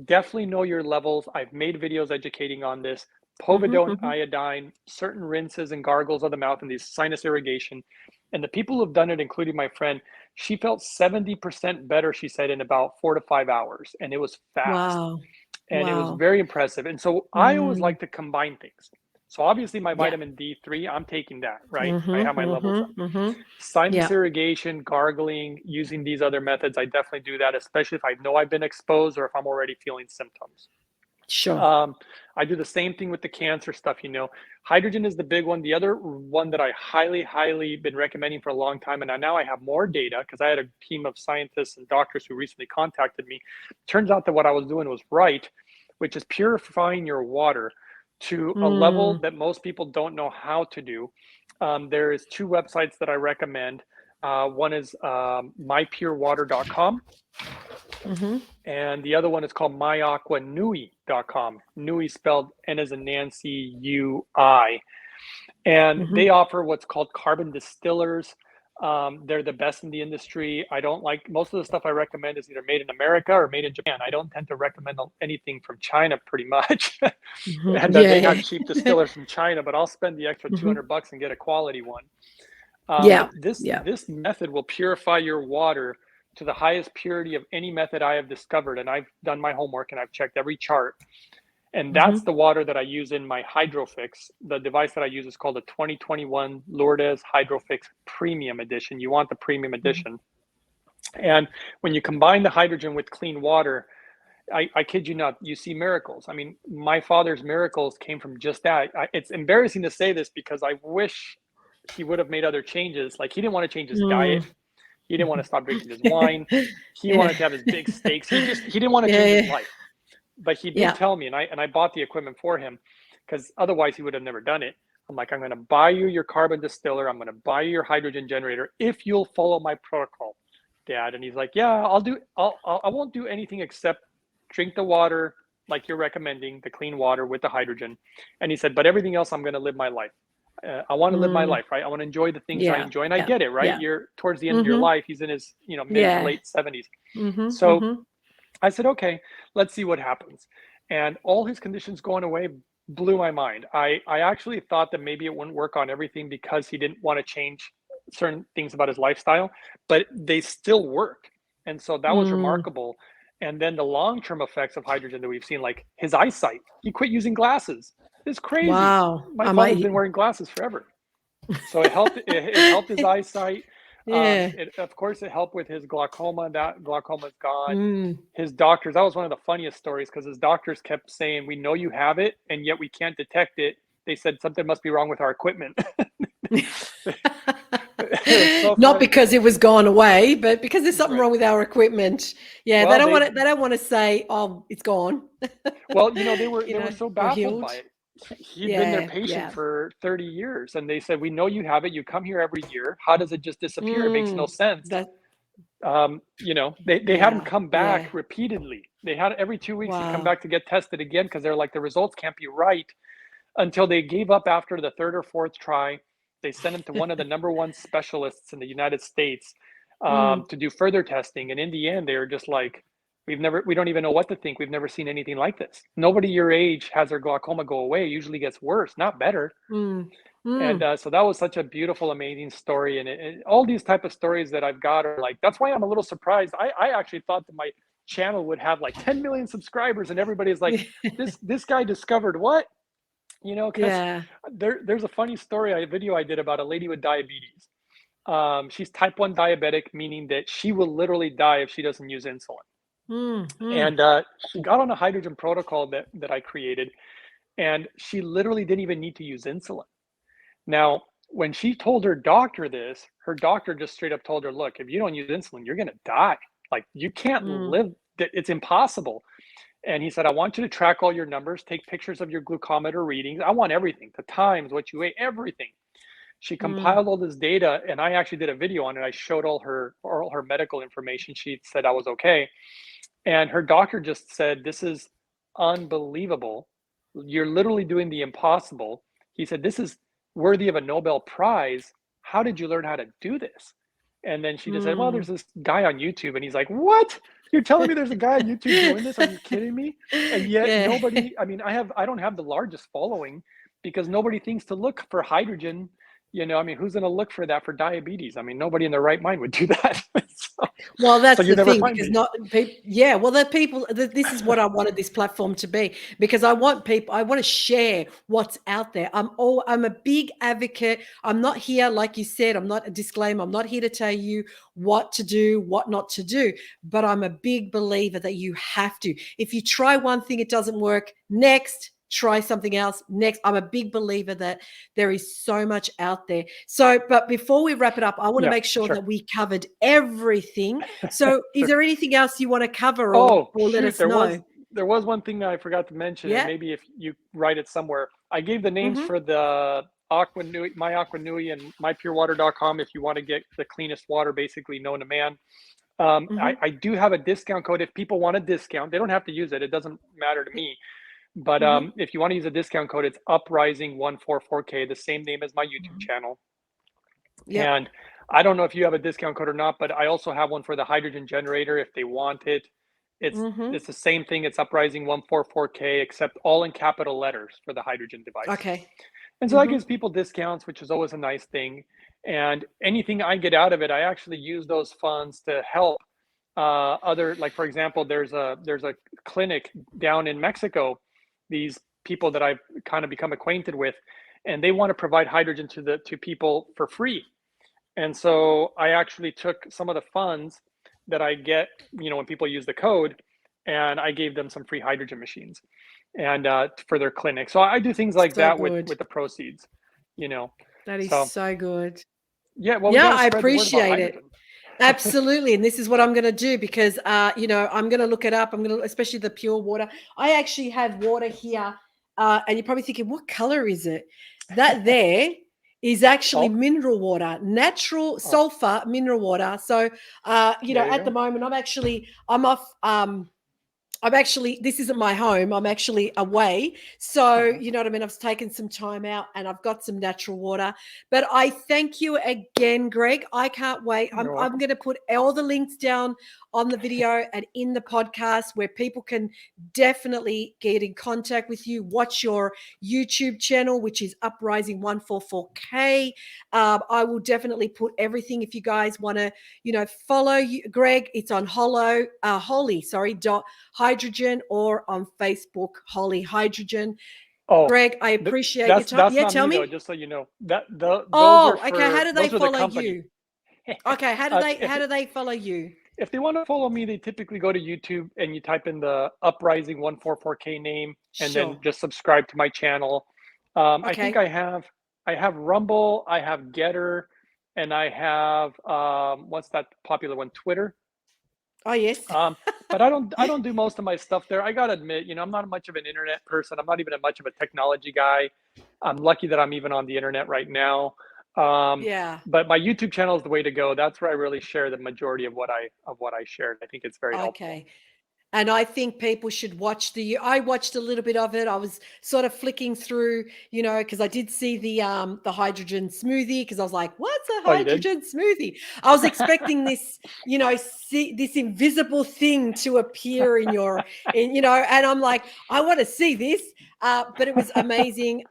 definitely know your levels. I've made videos educating on this. Mhm. Povidone Mhm. iodine, certain rinses and gargles of the mouth, and these sinus irrigation. And the people who've done it, including my friend, she felt 70% better, she said, in about 4 to 5 hours. And it was fast Wow. and it was Wow. very impressive. And so I always Mm. like to combine things. So obviously my Yeah. vitamin D3, I'm taking that, right? I Mhm. have my levels up. Mhm. Mhm. Sinus Yeah. irrigation, gargling, using these other methods, I definitely do that, especially if I know I've been exposed or if I'm already feeling symptoms. Sure. Um, I do the same thing with the cancer stuff, you know. Hydrogen is the big one. The other one that I highly, highly been recommending for a long time, and now I have more data because I had a team of scientists and doctors who recently contacted me. Turns out that what I was doing was right, which is purifying your water to a level Mm. that most people don't know how to do. There is two websites that I recommend. One is mypurewater.com, Mhm. and the other one is called myaquanui.com. Nui spelled N as in Nancy, UI. And they Mhm. offer what's called carbon distillers. They're the best in the industry. I don't like most of the stuff I recommend is either made in America or made in Japan. I don't tend to recommend anything from China pretty much. Mhm. And Yeah, they have cheap yeah. distillers from China, but I'll spend the extra Mhm. 200 bucks and get a quality one. But Yeah. this Yeah. this method will purify your water to the highest purity of any method I have discovered. And I've done my homework and I've checked every chart. And that's Mhm. the water that I use in my Hydrofix. The device that I use is called the 2021 Lourdes Hydrofix Premium Edition. You want the premium Mhm. edition. And when you combine the hydrogen with clean water, I kid you not, you see miracles. I mean, my father's miracles came from just that. It's embarrassing to say this because I wish he would have made other changes. Like he didn't want to change his Mm. diet. He didn't want to Mhm. stop drinking his wine. He Yeah. wanted to have his big steaks. He didn't want to Yeah, change his yeah. life. But he did Yeah. tell me, and I bought the equipment for him because otherwise he would have never done it. I'm like, I'm going to buy you your carbon distiller. I'm going to buy you your hydrogen generator if you'll follow my protocol, Dad. And he's like, yeah, I'll do. I won't do anything except drink the water like you're recommending, the clean water with the hydrogen. And he said, but everything else, I'm going to live my life. I want to live my Mm. life, right? I want to enjoy the things I Yeah. enjoy, and I Yeah. get it, right? Yeah. You're towards the end of your Mhm. life. He's in his, mid to Yeah. late 70s. Mhm. So Mhm. I said, okay, let's see what happens. And all his conditions going away blew my mind. I actually thought that maybe it wouldn't work on everything because he didn't want to change certain things about his lifestyle, but they still work. And so that was Mm. remarkable. And then the long term effects of hydrogen that we've seen, like his eyesight, he quit using glasses. It's crazy. Wow. My I father's might been wearing glasses forever. So it helped his eyesight. Yeah. Of course, it helped with his glaucoma. That glaucoma is gone. Mm. His doctors, that was one of the funniest stories because his doctors kept saying, we know you have it, and yet we can't detect it. They said something must be wrong with our equipment. It was so Not funny. because it was gone away, but because there's something Right. wrong with our equipment. Yeah, Well, they don't want to say, "Oh, it's gone." they were so Or baffled by healed. it. He'd been their Yeah, patient yeah. for 30 years, and they said, we know you have it. You come here every year. How does it just disappear? It makes no Mm. sense. That. You know, they had him Yeah. come Yeah. back repeatedly. They had every 2 weeks he'd come Wow. back to get tested again because they're like, the results can't be right, until they gave up after the third or fourth try. They sent him to one of the number one specialists in the United States, Mm. to do further testing. And in the end, they were just like, we don't even know what to think. We've never seen anything like this. Nobody your age has their glaucoma go away. It usually gets worse, not better. Mm. And Mm. so that was such a beautiful, amazing story. And all these type of stories that I've got are like, that's why I'm a little surprised. I actually thought that my channel would have like 10 million subscribers, and everybody's like, this guy discovered what? You know, because Yeah. there's a funny story, a video I did about a lady with diabetes. She's type 1 diabetic, meaning that she will literally die if she doesn't use insulin. Mm. Mm. And she got on a hydrogen protocol that I created, and she literally didn't even need to use insulin. Now, when she told her doctor this, her doctor just straight up told her, look, if you don't use insulin, you're going to die. Like, you can't Mm. live, it's impossible. And he said, I want you to track all your numbers, take pictures of your glucometer readings. I want everything, the times, what you ate, everything. She Mm. compiled all this data, and I actually did a video on it. I showed all her medical information. She said I was okay. And her doctor just said, this is unbelievable. You're literally doing the impossible. He said, this is worthy of a Nobel Prize. How did you learn how to do this? And then she just said, well, Mm. there's this guy on YouTube. And he's like, what? You're telling me there's a guy on YouTube doing this? Are you kidding me? And yet Yeah. nobody, I mean, I don't have the largest following because nobody thinks to look for hydrogen. You know, I mean, who's going to look for that for diabetes? I mean, nobody in their right mind would do that. Well, So that's you the never thing find because me. not people. Yeah, well, the people. This is what I wanted this platform to be because I want people. I want to share what's out there. I'm a big advocate. I'm not here, like you said. I'm not a disclaimer. I'm not here to tell you what to do, what not to do. But I'm a big believer that you have to. If you try one thing, it doesn't work. Next, try something else. Next, I'm a big believer that there is so much out there. So, but before we wrap it up, I want to Yeah, make sure sure. that we covered everything. So, is Sure. there anything else you want to cover Oh, or let shoot, us know? there was one thing that I forgot to mention, and Yeah. maybe if you write it somewhere. I gave the names Mm-hmm. for the Aqua Nui, My Aqua Nui, and mypurewater.com if you want to get the cleanest water basically known to man. Mm-hmm. I do have a discount code if people want a discount. They don't have to use it. It doesn't matter to me. But Mm-hmm. if you want to use a discount code, it's Uprising144K, the same name as my YouTube Mm-hmm. channel. Yep. And I don't know if you have a discount code or not, but I also have one for the hydrogen generator if they want it. It's Mm-hmm. it's the same thing. It's Uprising 144K, except all in capital letters for the hydrogen device. Okay. And so that Mm-hmm. gives people discounts, which is always a nice thing. And anything I get out of it, I actually use those funds to help other, like for example, there's a clinic down in Mexico. These people that I've kind of become acquainted with, and they want to provide hydrogen to people for free. And so I actually took some of the funds that I get, you know, when people use the code, and I gave them some free hydrogen machines, and for their clinic. So I do things like So that good. with the proceeds, you know. That is So so good. yeah, well, we Yeah, got to I spread the word about appreciate it. hydrogen. Absolutely. And this is what I'm going to do because, I'm going to look it up. I'm going to, especially the pure water. I actually have water here. And you're probably thinking, what color is it? That there is actually Salt. mineral water, natural Oh, sulfur mineral water. So, there you at the go. moment, I'm off. I'm actually, this isn't my home. I'm actually away. So, Uh-huh. you know what I mean? I've taken some time out and I've got some natural water. But I thank you again, Greg. I can't wait. You're I'm welcome. going to put all the links down on the video and in the podcast where people can definitely get in contact with you. Watch your YouTube channel, which is Uprising 144K. I will definitely put everything if you guys want to, follow you, Greg. It's on dot hydrogen or on Facebook, Holly Hydrogen. Oh, Greg, I th- appreciate your that's time. that's Yeah, not tell me though. me. Just so you know, those are Oh, okay. How for do they those are the follow company. you? Okay, If how do they follow you? if they want to follow me, they typically go to YouTube and you type in the Uprising 144K name and then Sure. just subscribe to my channel. I think Okay. I have Rumble, I have Getter, and I have what's that popular one, Twitter. Oh, yes. Um, but I don't do most of my stuff there. I gotta admit, I'm not much of an internet person. I'm not even much of a technology guy. I'm lucky that I'm even on the internet right now. Yeah. But my YouTube channel is the way to go. That's where I really share the majority of what I shared. I think it's very helpful. Okay. And I think people should watch I watched a little bit of it. I was sort of flicking through, because I did see the hydrogen smoothie, because I was like, what's a Oh, you did? hydrogen smoothie? I was expecting this, see this invisible thing to appear and I'm like, I want to see this. But it was amazing.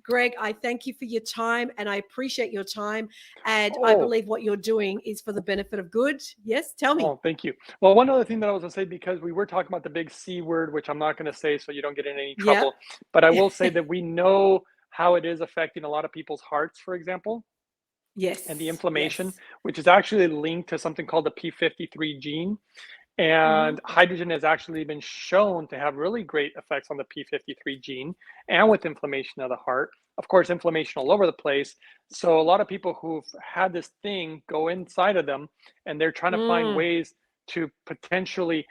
Greg, I thank you for your time, and I appreciate your time. And I Oh, believe what you're doing is for the benefit of good. Yes, tell me. oh, thank you. Well, one other thing that I was gonna say, because we were talking about the big C word, which I'm not gonna say so you don't get in any Yep. trouble, but I will say that we know how it is affecting a lot of people's hearts, for example, and the Yes. inflammation, Yes. which is actually linked to something called the P53 gene. And Mhm. hydrogen has actually been shown to have really great effects on the P53 gene and with inflammation of the heart. Of course, inflammation all over the place. So a lot of people who've had this thing go inside of them, and they're trying to find Mm. ways to potentially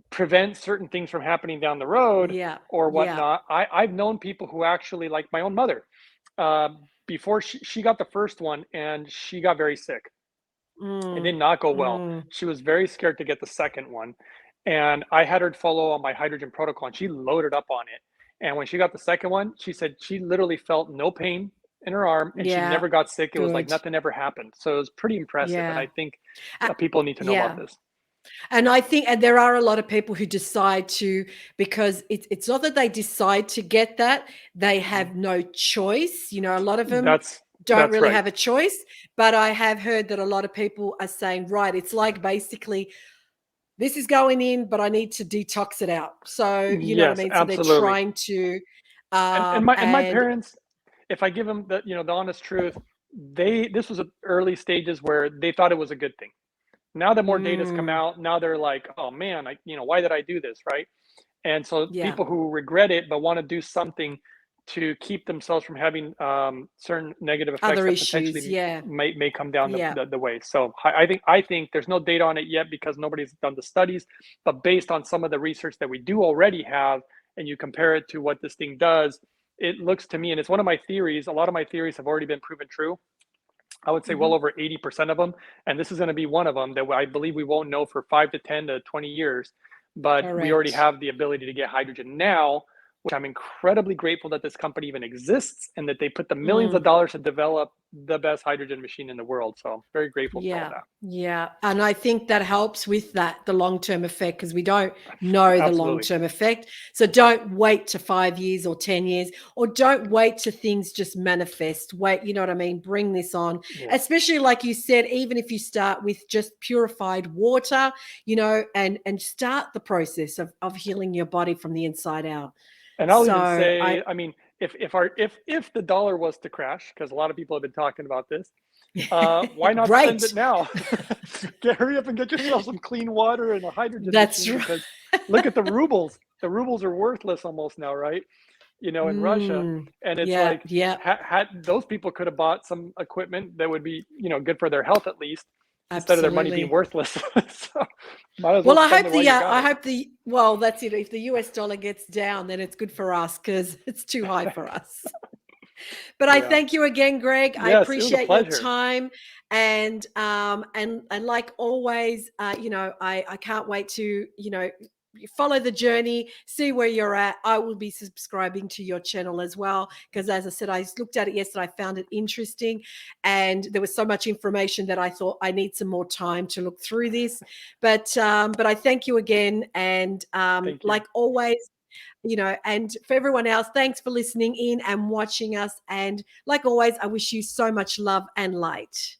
prevent certain things from happening down the road Yeah. or Yeah. whatnot. I've known people who actually, like my own mother, before she got the first one, and she got very sick. It Mm. did not go well. Mm. She was very scared to get the second one, and I had her follow on my hydrogen protocol, and she loaded up on it. And when she got the second one, she said she literally felt no pain in her arm, and she Yeah. never got sick. It was like Good. nothing ever happened. So it was pretty impressive, and Yeah. I think Uh, people need to know about yeah. this. And I think, and there are a lot of people who decide to, because it's not that they decide to get that, they Mhm. have no choice. A lot of them That's don't that's really right. have a choice. But I have heard that a lot of people are saying, right, it's like basically this is going in, but I need to detox it out. So, you know what I Yes, mean? So they're absolutely. trying to, And my and parents, if I give them the honest truth, this was early stages where they thought it was a good thing. Now that more data's come mm, out, now they're like, oh man, why did I do this, right? And so yeah, people who regret it but want to do something to keep themselves from having certain negative effects other that issues. potentially Yeah, may come down yeah. the way. So I think there's no data on it yet because nobody's done the studies, but based on some of the research that we do already have, and you compare it to what this thing does, it looks to me, and it's one of my theories. A lot of my theories have already been proven true. I would say well Hmm. over 80% of them. And this is going to be one of them that I believe we won't know for 5 to 10 to 20 years. But we already Correct. have the ability to get hydrogen now, which I'm incredibly grateful that this company even exists and that they put the millions of Mm. dollars to develop the best hydrogen machine in the world. So I'm very grateful for all Yeah, that. yeah. And I think that helps with the long-term effect, because we don't know the Absolutely. long-term effect. So don't wait to 5 years or 10 years, or don't wait to things just manifest. Wait, you know what I mean? Bring this on, Yeah. especially like you said, even if you start with just purified water, and start the process of healing your body from the inside out. And I'll even So I say, I mean, if the dollar was to crash, because a lot of people have been talking about this, why not spend it right. now? Hurry up and get yourself some clean water and a hydrogen That's machine right. because look at the rubles. The rubles are worthless almost now, right? In Russia. Mm, And it's yeah, like, yeah. had those people could have bought some equipment that would be, good for their health at least, instead of their money being Absolutely. worthless. So might as well Well, spend it while you got it. well, that's it. If the US dollar gets down, then it's good for us, because it's too high for us. But I Yeah. thank you again, Greg. I Yes, it was a appreciate your pleasure. time. And like always, I can't wait to, follow the journey, see where you're at. I will be subscribing to your channel as well, because as I said, I looked at it yesterday, I found it interesting, and there was so much information that I thought I need some more time to look through this. But I thank you again, and Thank you. like always, and for everyone else, thanks for listening in and watching us. And like always, I wish you so much love and light.